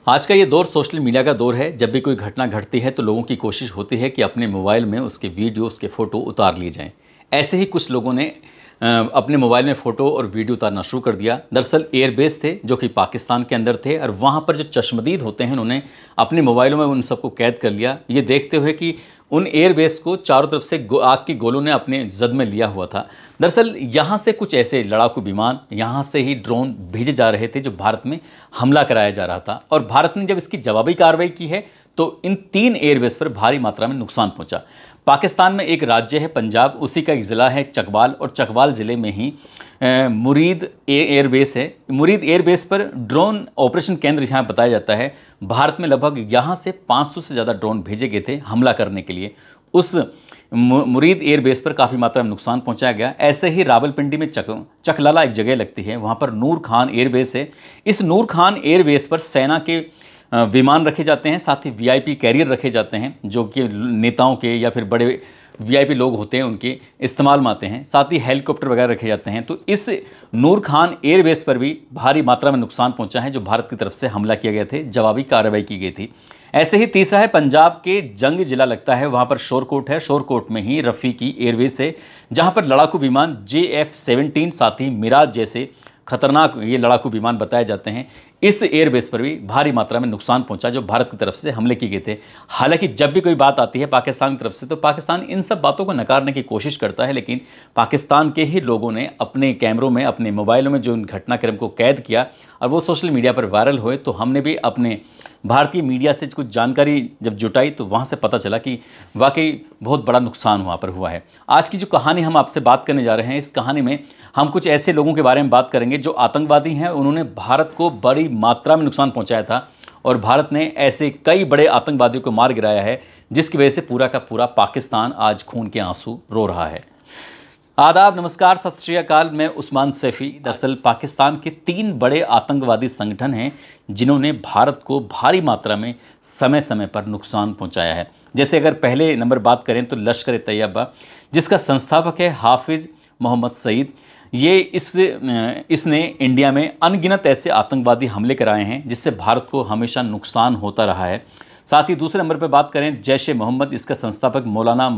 आज का ये दौर सोशल मीडिया का दौर है। जब भी कोई घटना घटती है तो लोगों की कोशिश होती है कि अपने मोबाइल में उसके वीडियो, उसके फ़ोटो उतार लिए जाएं। ऐसे ही कुछ लोगों ने अपने मोबाइल में फ़ोटो और वीडियो उतारना शुरू कर दिया। दरअसल एयरबेस थे जो कि पाकिस्तान के अंदर थे और वहाँ पर जो चश्मदीद होते हैं उन्होंने अपने मोबाइलों में उन सबको कैद कर लिया, ये देखते हुए कि उन एयरबेस को चारों तरफ से आग की गोलों ने अपने जद में लिया हुआ था। दरअसल यहाँ से कुछ ऐसे लड़ाकू विमान, यहाँ से ही ड्रोन भेजे जा रहे थे जो भारत में हमला कराया जा रहा था। और भारत ने जब इसकी जवाबी कार्रवाई की है तो इन 3 एयरबेस पर भारी मात्रा में नुकसान पहुंचा। पाकिस्तान में एक राज्य है पंजाब, उसी का एक ज़िला है चकवाल, और चकवाल ज़िले में ही मुरीद एयरबेस है। मुरीद एयरबेस पर ड्रोन ऑपरेशन केंद्र जहाँ बताया जाता है। भारत में लगभग यहाँ से 500 से ज़्यादा ड्रोन भेजे गए थे हमला करने के लिए। उस मुरीद एयरबेस पर काफ़ी मात्रा में नुकसान पहुंचाया गया। ऐसे ही रावलपिंडी में चकलाला एक जगह लगती है, वहाँ पर नूर खान एयरबेस है। इस नूर खान एयरबेस पर सेना के विमान रखे जाते हैं, साथ ही वीआईपी कैरियर रखे जाते हैं जो कि नेताओं के या फिर बड़े वीआईपी लोग होते हैं उनके इस्तेमाल में आते हैं। साथ ही हेलीकॉप्टर वगैरह रखे जाते हैं। तो इस नूर खान एयरबेस पर भी भारी मात्रा में नुकसान पहुंचा है जो भारत की तरफ से हमला किया गया थे, जवाबी कार्रवाई की गई थी। ऐसे ही तीसरा है पंजाब के जंग जिला लगता है, वहाँ पर शोरकोट है। शोरकोट में ही रफ़ीकी एयरबेस है जहाँ पर लड़ाकू विमान JF-17 साथ ही मिराज जैसे खतरनाक ये लड़ाकू विमान बताए जाते हैं। इस एयरबेस पर भी भारी मात्रा में नुकसान पहुंचा जो भारत की तरफ से हमले किए गए थे। हालांकि जब भी कोई बात आती है पाकिस्तान की तरफ से तो पाकिस्तान इन सब बातों को नकारने की कोशिश करता है, लेकिन पाकिस्तान के ही लोगों ने अपने कैमरों में, अपने मोबाइलों में जो इन घटनाक्रम को कैद किया और वो सोशल मीडिया पर वायरल हुए, तो हमने भी अपने भारतीय मीडिया से कुछ जानकारी जब जुटाई तो वहाँ से पता चला कि वाकई बहुत बड़ा नुकसान वहाँ पर हुआ है। आज की जो कहानी हम आपसे बात करने जा रहे हैं, इस कहानी में हम कुछ ऐसे लोगों के बारे में बात करेंगे जो आतंकवादी हैं। उन्होंने भारत को बड़ी मात्रा में नुकसान पहुँचाया था और भारत ने ऐसे कई बड़े आतंकवादियों को मार गिराया है जिसकी वजह से पूरा का पूरा पाकिस्तान आज खून के आंसू रो रहा है। आदाब, नमस्कार, सत श्री अकाल। मैं उस्मान सैफी। दरअसल पाकिस्तान के 3 बड़े आतंकवादी संगठन हैं जिन्होंने भारत को भारी मात्रा में समय समय पर नुकसान पहुंचाया है। जैसे अगर पहले नंबर बात करें तो लश्कर-ए-तैयबा, जिसका संस्थापक है हाफिज़ मोहम्मद सईद। ये इसने इंडिया में अनगिनत ऐसे आतंकवादी हमले कराए हैं जिससे भारत को हमेशा नुकसान होता रहा है। साथ ही दूसरे नंबर पर बात करें जैश-ए-मोहम्मद, इसका संस्थापक मौलाना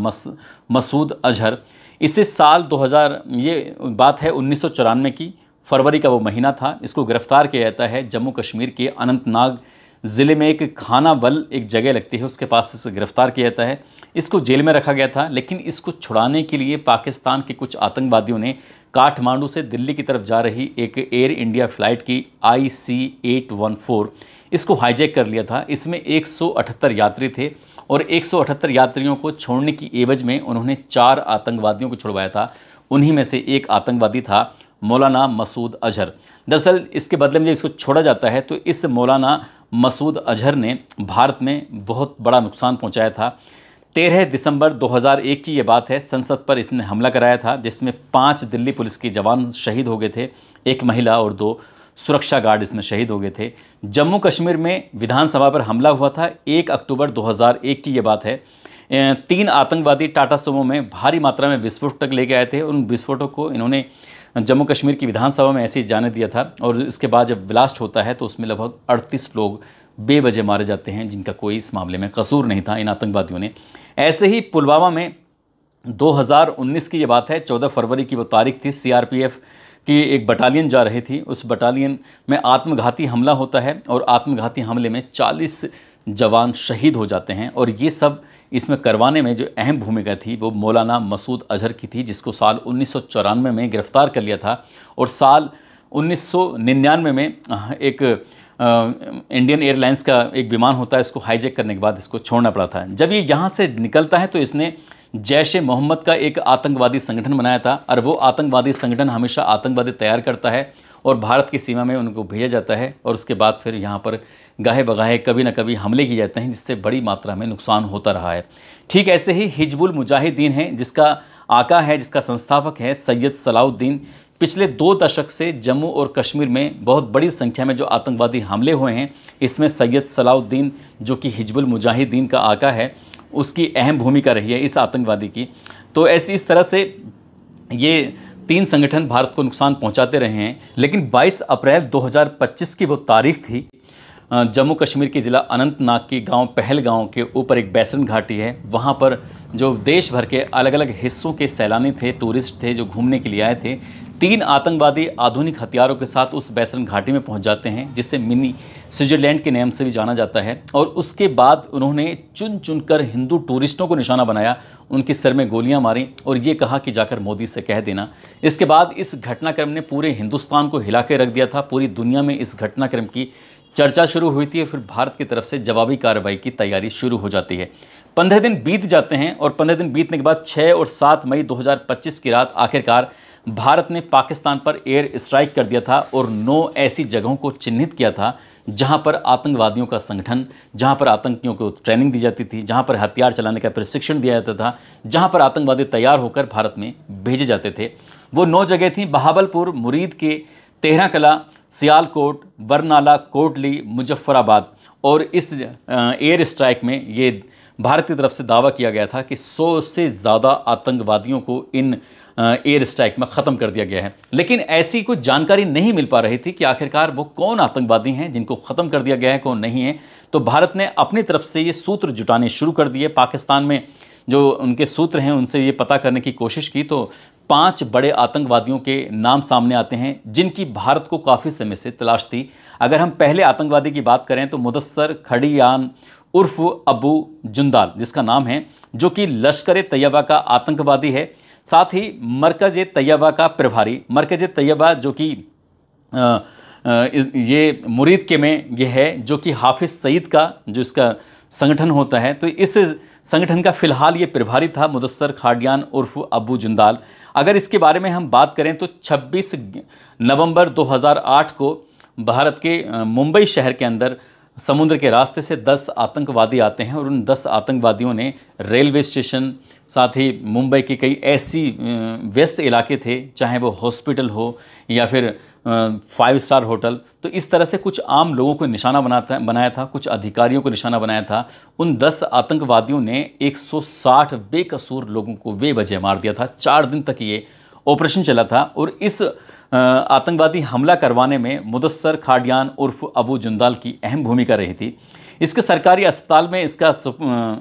मसूद अजहर। इसे साल 2000, ये बात है 1994 की, फरवरी का वो महीना था। इसको गिरफ्तार किया जाता है जम्मू कश्मीर के अनंतनाग ज़िले में एक खानावल एक जगह लगती है, उसके पास इसे गिरफ्तार किया जाता है। इसको जेल में रखा गया था, लेकिन इसको छुड़ाने के लिए पाकिस्तान के कुछ आतंकवादियों ने काठमांडू से दिल्ली की तरफ जा रही एक एयर इंडिया फ़्लाइट की IC-814 इसको हाईजैक कर लिया था। इसमें 178 यात्री थे और 178 यात्रियों को छोड़ने की एवज में उन्होंने 4 आतंकवादियों को छुड़वाया था। उन्हीं में से एक आतंकवादी था मौलाना मसूद अजहर। दरअसल इसके बदले में जब इसको छोड़ा जाता है तो इस मौलाना मसूद अजहर ने भारत में बहुत बड़ा नुकसान पहुंचाया था। 13 दिसंबर 2001 की ये बात है, संसद पर इसने हमला कराया था जिसमें 5 दिल्ली पुलिस के जवान शहीद हो गए थे, 1 महिला और 2 सुरक्षा गार्ड इसमें शहीद हो गए थे। जम्मू कश्मीर में विधानसभा पर हमला हुआ था, 1 अक्टूबर 2001 की ये बात है। 3 आतंकवादी टाटा सुमो में भारी मात्रा में विस्फोटक लेके आए थे। उन विस्फोटक को इन्होंने जम्मू कश्मीर की विधानसभा में ऐसे ही जाने दिया था और इसके बाद जब ब्लास्ट होता है तो उसमें लगभग 38 लोग बेवजह मारे जाते हैं जिनका कोई इस मामले में कसूर नहीं था इन आतंकवादियों ने। ऐसे ही पुलवामा में 2019 की ये बात है, 14 फरवरी की वो तारीख थी। CRPF की एक बटालियन जा रही थी, उस बटालियन में आत्मघाती हमला होता है और आत्मघाती हमले में 40 जवान शहीद हो जाते हैं। और ये सब इसमें करवाने में जो अहम भूमिका थी वो मौलाना मसूद अजहर की थी, जिसको साल 1994 में गिरफ्तार कर लिया था और साल 1999 में एक इंडियन एयरलाइंस का एक विमान होता है, इसको हाईजैक करने के बाद इसको छोड़ना पड़ा था। जब ये यहाँ से निकलता है तो इसने जैश-ए-मोहम्मद का एक आतंकवादी संगठन बनाया था और वो आतंकवादी संगठन हमेशा आतंकवादी तैयार करता है और भारत की सीमा में उनको भेजा जाता है और उसके बाद फिर यहाँ पर गाहे बगाहे कभी ना कभी हमले किए जाते हैं जिससे बड़ी मात्रा में नुकसान होता रहा है। ठीक ऐसे ही हिजबुल मुजाहिदीन है जिसका आका है, जिसका संस्थापक है सैयद सलाउद्दीन। पिछले 2 दशक से जम्मू और कश्मीर में बहुत बड़ी संख्या में जो आतंकवादी हमले हुए हैं, इसमें सैयद सलाउद्दीन जो कि हिजबुल मुजाहिदीन का आका है, उसकी अहम भूमिका रही है इस आतंकवादी की। तो ऐसी इस तरह से ये 3 संगठन भारत को नुकसान पहुंचाते रहे हैं। लेकिन 22 अप्रैल 2025 की वो तारीख थी, जम्मू कश्मीर के ज़िला अनंतनाग की गांव पहलगांव के ऊपर एक बैसरन घाटी है। वहां पर जो देश भर के अलग अलग हिस्सों के सैलानी थे, टूरिस्ट थे जो घूमने के लिए आए थे, 3 आतंकवादी आधुनिक हथियारों के साथ उस बैसरन घाटी में पहुंच जाते हैं, जिसे मिनी स्विट्जरलैंड के नाम से भी जाना जाता है। और उसके बाद उन्होंने चुन चुनकर हिंदू टूरिस्टों को निशाना बनाया, उनके सिर में गोलियां मारी और ये कहा कि जाकर मोदी से कह देना। इसके बाद इस घटनाक्रम ने पूरे हिंदुस्तान को हिला के रख दिया था। पूरी दुनिया में इस घटनाक्रम की चर्चा शुरू हुई थी और फिर भारत की तरफ से जवाबी कार्रवाई की तैयारी शुरू हो जाती है। 15 दिन बीत जाते हैं और 15 दिन बीतने के बाद 6 और 7 मई 2025 की रात आखिरकार भारत ने पाकिस्तान पर एयर स्ट्राइक कर दिया था और 9 ऐसी जगहों को चिन्हित किया था जहां पर आतंकवादियों का संगठन, जहां पर आतंकियों को ट्रेनिंग दी जाती थी, जहां पर हथियार चलाने का प्रशिक्षण दिया जाता था, जहां पर आतंकवादी तैयार होकर भारत में भेजे जाते थे। वो 9 जगह थी: बहावलपुर, मुरीद के, तेहरा कला, सियालकोट, बरनाला, कोटली, मुजफ्फराबाद। और इस एयर स्ट्राइक में ये भारत की तरफ से दावा किया गया था कि 100 से ज़्यादा आतंकवादियों को इन एयर स्ट्राइक में ख़त्म कर दिया गया है। लेकिन ऐसी कोई जानकारी नहीं मिल पा रही थी कि आखिरकार वो कौन आतंकवादी हैं जिनको ख़त्म कर दिया गया है, कौन नहीं है। तो भारत ने अपनी तरफ से ये सूत्र जुटाने शुरू कर दिए। पाकिस्तान में जो उनके सूत्र हैं उनसे ये पता करने की कोशिश की तो 5 बड़े आतंकवादियों के नाम सामने आते हैं जिनकी भारत को काफ़ी समय से तलाश थी। अगर हम पहले आतंकवादी की बात करें तो मुदस्सर खड़ियान उर्फ अबू जुंदाल जिसका नाम है, जो कि लश्कर तैयबा का आतंकवादी है। साथ ही मरकज़ तैयबा का प्रभारी, मरकज़ तैयबा जो कि ये मुरीद के में ये है, जो कि हाफिज़ सईद का जो इसका संगठन होता है, तो इस संगठन का फिलहाल ये प्रभारी था मुदस्सर खाडियान उर्फ अबू जुंदाल। अगर इसके बारे में हम बात करें तो 26 नवंबर 2008 को भारत के मुंबई शहर के अंदर समुद्र के रास्ते से 10 आतंकवादी आते हैं और उन 10 आतंकवादियों ने रेलवे स्टेशन, साथ ही मुंबई के कई ऐसी व्यस्त इलाके थे, चाहे वो हॉस्पिटल हो या फिर 5 स्टार होटल, तो इस तरह से कुछ आम लोगों को निशाना बनाया था, कुछ अधिकारियों को निशाना बनाया था। उन 10 आतंकवादियों ने 160 बेकसूर लोगों को बेवजह मार दिया था। 4 दिन तक ये ऑपरेशन चला था और इस आतंकवादी हमला करवाने में मुदस्सर खाडियान उर्फ अबू जुंदाल की अहम भूमिका रही थी। इसके सरकारी अस्पताल में इसका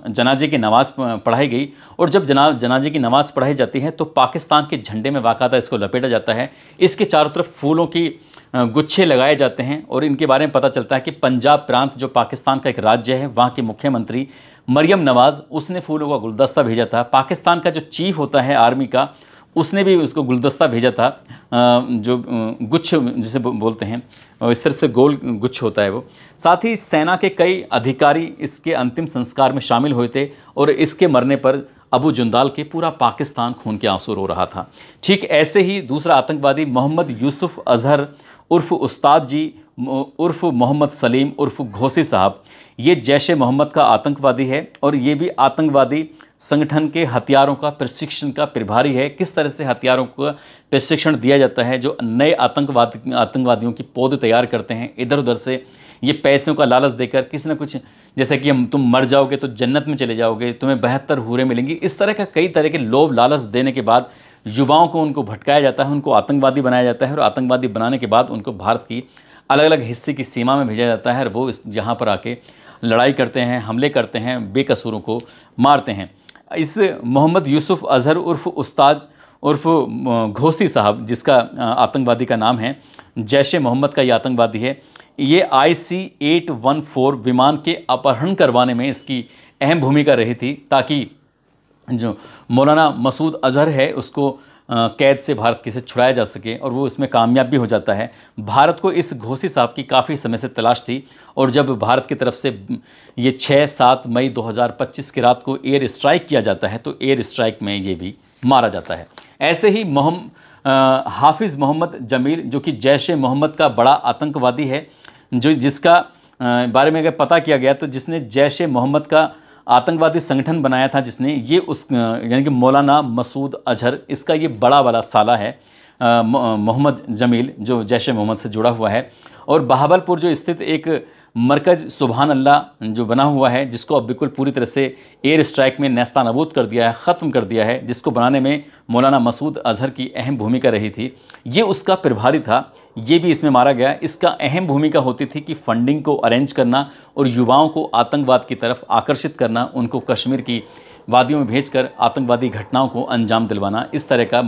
जनाजे की नमाज़ पढ़ाई गई और जब जनाजे की नमाज़ पढ़ाई जाती है तो पाकिस्तान के झंडे में बाकायदा इसको लपेटा जाता है। इसके चारों तरफ फूलों की गुच्छे लगाए जाते हैं और इनके बारे में पता चलता है कि पंजाब प्रांत जो पाकिस्तान का एक राज्य है, वहाँ के मुख्यमंत्री मरियम नवाज़, उसने फूलों का गुलदस्ता भेजा था। पाकिस्तान का जो चीफ होता है आर्मी का, उसने भी उसको गुलदस्ता भेजा था, जो गुच्छ जिसे बोलते हैं, और इस तरह से गोल गुच्छ होता है वो। साथ ही सेना के कई अधिकारी इसके अंतिम संस्कार में शामिल हुए थे और इसके मरने पर अबू जुंदाल के पूरा पाकिस्तान खून के आंसू रो रहा था। ठीक ऐसे ही दूसरा आतंकवादी मोहम्मद यूसुफ अजहर उर्फ उस्ताद जी उर्फ मोहम्मद सलीम उर्फ घोसी साहब, ये जैश ए मोहम्मद का आतंकवादी है और ये भी आतंकवादी संगठन के हथियारों का प्रशिक्षण का प्रभारी है। किस तरह से हथियारों का प्रशिक्षण दिया जाता है, जो नए आतंकवादियों की पौध तैयार करते हैं इधर उधर से, ये पैसों का लालच देकर किसी न कुछ, जैसे कि तुम मर जाओगे तो जन्नत में चले जाओगे, तुम्हें 72 हूरें मिलेंगी, इस तरह का कई तरह के लोभ लालच देने के बाद युवाओं को उनको भटकाया जाता है, उनको आतंकवादी बनाया जाता है और आतंकवादी बनाने के बाद उनको भारत की अलग अलग हिस्से की सीमा में भेजा जाता है और वो यहाँ पर आके लड़ाई करते हैं, हमले करते हैं, बेकसूरों को मारते हैं। इस मोहम्मद यूसुफ अजहर उर्फ उस्ताद उर्फ घोसी साहब, जिसका आतंकवादी का नाम है, जैश ए मोहम्मद का ये आतंकवादी है, ये IC-814 विमान के अपहरण करवाने में इसकी अहम भूमिका रही थी, ताकि जो मौलाना मसूद अजहर है उसको कैद से भारत के से छुड़ाया जा सके, और वो इसमें कामयाब भी हो जाता है। भारत को इस घोसी साहब की काफ़ी समय से तलाश थी और जब भारत की तरफ से ये 6-7 मई 2025 की रात को एयर स्ट्राइक किया जाता है तो एयर स्ट्राइक में ये भी मारा जाता है। ऐसे ही हाफिज़ मोहम्मद जमील, जो कि जैश ए मोहम्मद का बड़ा आतंकवादी है, जो जिसका बारे में अगर पता किया गया तो जिसने जैश ए मोहम्मद का आतंकवादी संगठन बनाया था, जिसने ये उस यानी कि मौलाना मसूद अजहर, इसका ये बड़ा वाला साला है मोहम्मद जमील, जो जैश ए मोहम्मद से जुड़ा हुआ है। और बहावलपुर जो स्थित एक मरकज़ सुबहान अल्लाह जो बना हुआ है, जिसको अब बिल्कुल पूरी तरह से एयर स्ट्राइक में नेस्तानाबूद कर दिया है, ख़त्म कर दिया है, जिसको बनाने में मौलाना मसूद अज़हर की अहम भूमिका रही थी, ये उसका प्रभारी था, ये भी इसमें मारा गया। इसका अहम भूमिका होती थी कि फंडिंग को अरेंज करना और युवाओं को आतंकवाद की तरफ आकर्षित करना, उनको कश्मीर की वादियों में भेजकर आतंकवादी घटनाओं को अंजाम दिलवाना। इस तरह का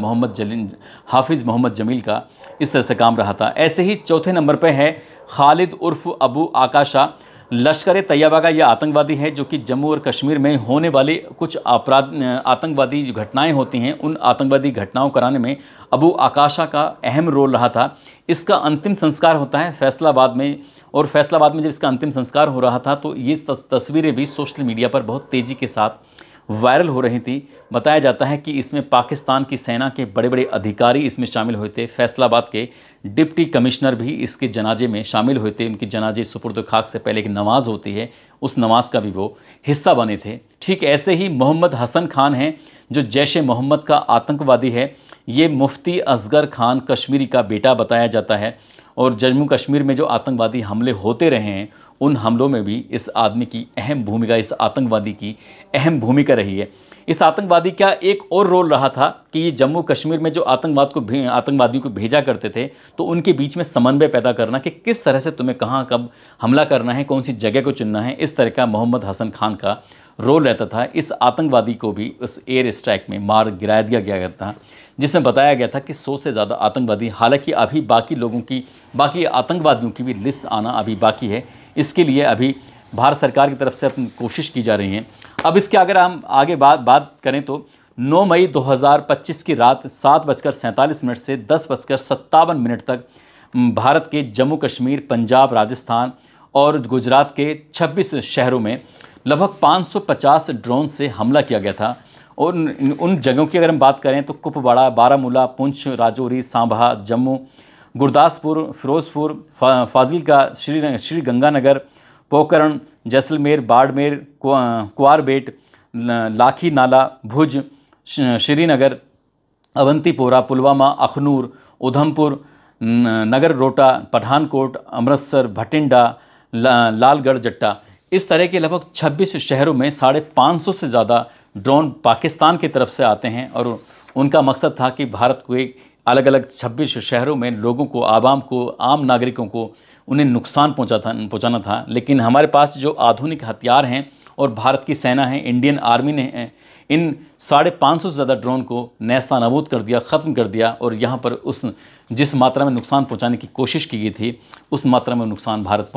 हाफिज़ मोहम्मद जमील का इस तरह से काम रहा था। ऐसे ही चौथे नंबर पर है खालिद उर्फ अबू आकाशा। लश्कर तैयबा का यह आतंकवादी है जो कि जम्मू और कश्मीर में होने वाली कुछ आतंकवादी जो घटनाएं होती हैं, उन आतंकवादी घटनाओं कराने में अबू आकाशा का अहम रोल रहा था। इसका अंतिम संस्कार होता है फैसलाबाद में, और फैसलाबाद में जब इसका अंतिम संस्कार हो रहा था तो ये तस्वीरें भी सोशल मीडिया पर बहुत तेज़ी के साथ वायरल हो रही थी। बताया जाता है कि इसमें पाकिस्तान की सेना के बड़े बड़े अधिकारी इसमें शामिल हुए थे। फैसलाबाद के डिप्टी कमिश्नर भी इसके जनाजे में शामिल हुए थे। उनकी जनाजे सुपुर्द खाक से पहले एक नमाज़ होती है, उस नमाज का भी वो हिस्सा बने थे। ठीक ऐसे ही मोहम्मद हसन खान हैं जो जैश ए मोहम्मद का आतंकवादी है। ये मुफ्ती असगर खान कश्मीरी का बेटा बताया जाता है, और जम्मू कश्मीर में जो आतंकवादी हमले होते रहे हैं उन हमलों में भी इस आदमी की अहम भूमिका, इस आतंकवादी की अहम भूमिका रही है। इस आतंकवादी का एक और रोल रहा था कि ये जम्मू कश्मीर में जो आतंकवादियों को भेजा करते थे तो उनके बीच में समन्वय पैदा करना कि किस तरह से तुम्हें कहाँ कब हमला करना है, कौन सी जगह को चुनना है। इस तरह का मोहम्मद हसन खान का रोल रहता था। इस आतंकवादी को भी उस एयर स्ट्राइक में मार गिरा दिया गया था, जिसमें बताया गया था कि 100 से ज़्यादा आतंकवादी, हालांकि अभी बाकी आतंकवादियों की भी लिस्ट आना अभी बाकी है। इसके लिए अभी भारत सरकार की तरफ से अपनी कोशिश की जा रही है। अब इसके अगर हम आगे बात करें तो 9 मई 2025 की रात 7:47 से 10:57 तक भारत के जम्मू कश्मीर, पंजाब, राजस्थान और गुजरात के 26 शहरों में लगभग 550 ड्रोन से हमला किया गया था। और उन जगहों की अगर हम बात करें तो कुपवाड़ा, बारामूला, पुंछ, राजौरी, सांभा, जम्मू, गुरदासपुर, फिरोजपुर, फाजिलका, श्री गंगानगर, पोकरण, जैसलमेर, बाड़मेर, कुआरबेट, लाखी नाला, भुज, श्रीनगर, अवंतीपोरा, पुलवामा, अखनूर, उधमपुर, नगर रोटा, पठानकोट, अमृतसर, भटिंडा, लालगढ़ जट्टा, इस तरह के लगभग 26 शहरों में 550 से ज़्यादा ड्रोन पाकिस्तान की तरफ से आते हैं। और उनका मकसद था कि भारत को एक अलग अलग 26 शहरों में लोगों को, आवाम को, आम नागरिकों को उन्हें नुकसान पहुंचाना था। लेकिन हमारे पास जो आधुनिक हथियार हैं और भारत की सेना है, इंडियन आर्मी ने इन 550 से ज़्यादा ड्रोन को नेस्तानाबूद कर दिया, ख़त्म कर दिया। और यहाँ पर जिस मात्रा में नुकसान पहुंचाने की कोशिश की गई थी, उस मात्रा में नुकसान भारत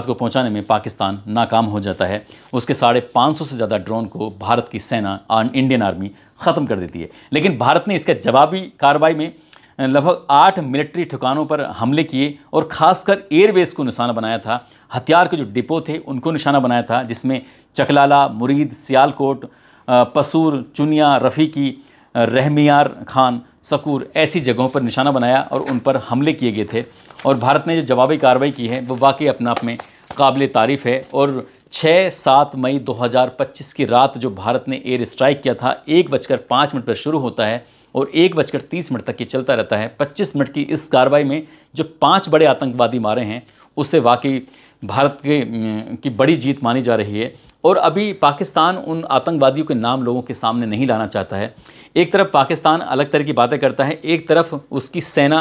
को पहुंचाने में पाकिस्तान नाकाम हो जाता है। उसके 550 से ज़्यादा ड्रोन को भारत की सेना, इंडियन आर्मी ख़त्म कर देती है। लेकिन भारत ने इसके जवाबी कार्रवाई में लगभग 8 मिलिट्री ठिकानों पर हमले किए और ख़ासकर एयरबेस को निशाना बनाया था। हथियार के जो डिपो थे उनको निशाना बनाया था, जिसमें चकलाला, मुरीद, सियालकोट, पसूर, चुनिया, रफ़ीकी, रहमियार खान, सकूर, ऐसी जगहों पर निशाना बनाया और उन पर हमले किए गए थे। और भारत ने जो जवाबी कार्रवाई की है वो वाकई अपने आप में काबिल तारीफ़ है। और 6-7 मई 2025 की रात जो भारत ने एयर स्ट्राइक किया था, 1:05 पर शुरू होता है और 1:30 तक ये चलता रहता है। 25 मिनट की इस कार्रवाई में जो 5 बड़े आतंकवादी मारे हैं, उससे वाकई भारत की बड़ी जीत मानी जा रही है। और अभी पाकिस्तान उन आतंकवादियों के नाम लोगों के सामने नहीं लाना चाहता है। एक तरफ पाकिस्तान अलग तरह की बातें करता है, एक तरफ उसकी सेना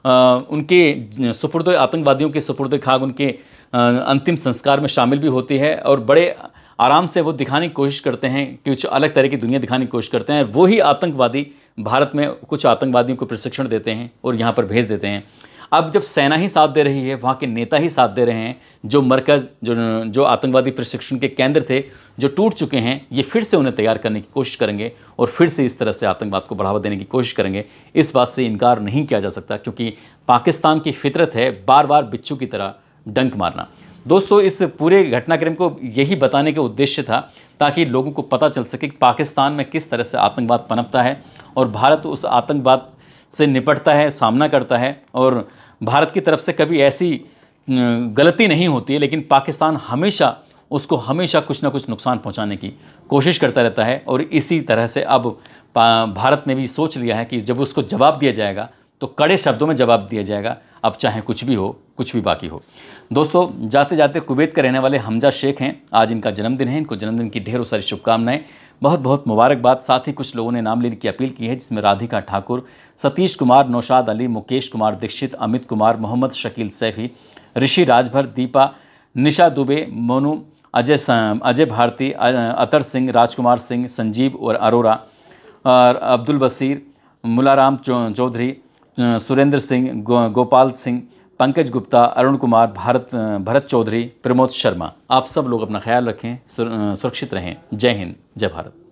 उनके सुपुर्द आतंकवादियों के सुपुर्द खाक उनके अंतिम संस्कार में शामिल भी होती है। और बड़े आराम से वो दिखाने की कोशिश करते हैं कि कुछ अलग तरह की दुनिया दिखाने की कोशिश करते हैं। वही आतंकवादी भारत में कुछ आतंकवादियों को प्रशिक्षण देते हैं और यहाँ पर भेज देते हैं। अब जब सेना ही साथ दे रही है, वहाँ के नेता ही साथ दे रहे हैं, जो मरकज़ जो आतंकवादी प्रशिक्षण के केंद्र थे जो टूट चुके हैं, ये फिर से उन्हें तैयार करने की कोशिश करेंगे और फिर से इस तरह से आतंकवाद को बढ़ावा देने की कोशिश करेंगे। इस बात से इनकार नहीं किया जा सकता, क्योंकि पाकिस्तान की फितरत है बार बार बिच्छू की तरह डंक मारना। दोस्तों, इस पूरे घटनाक्रम को यही बताने का उद्देश्य था ताकि लोगों को पता चल सके कि पाकिस्तान में किस तरह से आतंकवाद पनपता है और भारत उस आतंकवाद से निपटता है, सामना करता है। और भारत की तरफ से कभी ऐसी गलती नहीं होती है, लेकिन पाकिस्तान हमेशा कुछ ना कुछ नुकसान पहुंचाने की कोशिश करता रहता है। और इसी तरह से अब भारत ने भी सोच लिया है कि जब उसको जवाब दिया जाएगा तो कड़े शब्दों में जवाब दिया जाएगा, अब चाहे कुछ भी हो, कुछ भी बाकी हो। दोस्तों, जाते जाते कुवैत के रहने वाले हमजा शेख हैं, आज इनका जन्मदिन है। इनको जन्मदिन की ढेरों सारी शुभकामनाएं, बहुत बहुत मुबारकबाद। साथ ही कुछ लोगों ने नाम लेने की अपील की है, जिसमें राधिका ठाकुर, सतीश कुमार, नौशाद अली, मुकेश कुमार दीक्षित, अमित कुमार, मोहम्मद शकील सैफी, ऋषि राजभर, दीपा, निशा दुबे, मोनू, अजय भारती, अतर सिंह, राजकुमार सिंह, संजीव और अरोरा, और अब्दुल बसीर, मुलाराम चौधरी, सुरेंद्र सिंह, गोपाल सिंह, पंकज गुप्ता, अरुण कुमार, भरत चौधरी, प्रमोद शर्मा। आप सब लोग अपना ख्याल रखें, सुरक्षित रहें। जय हिंद, जय भारत।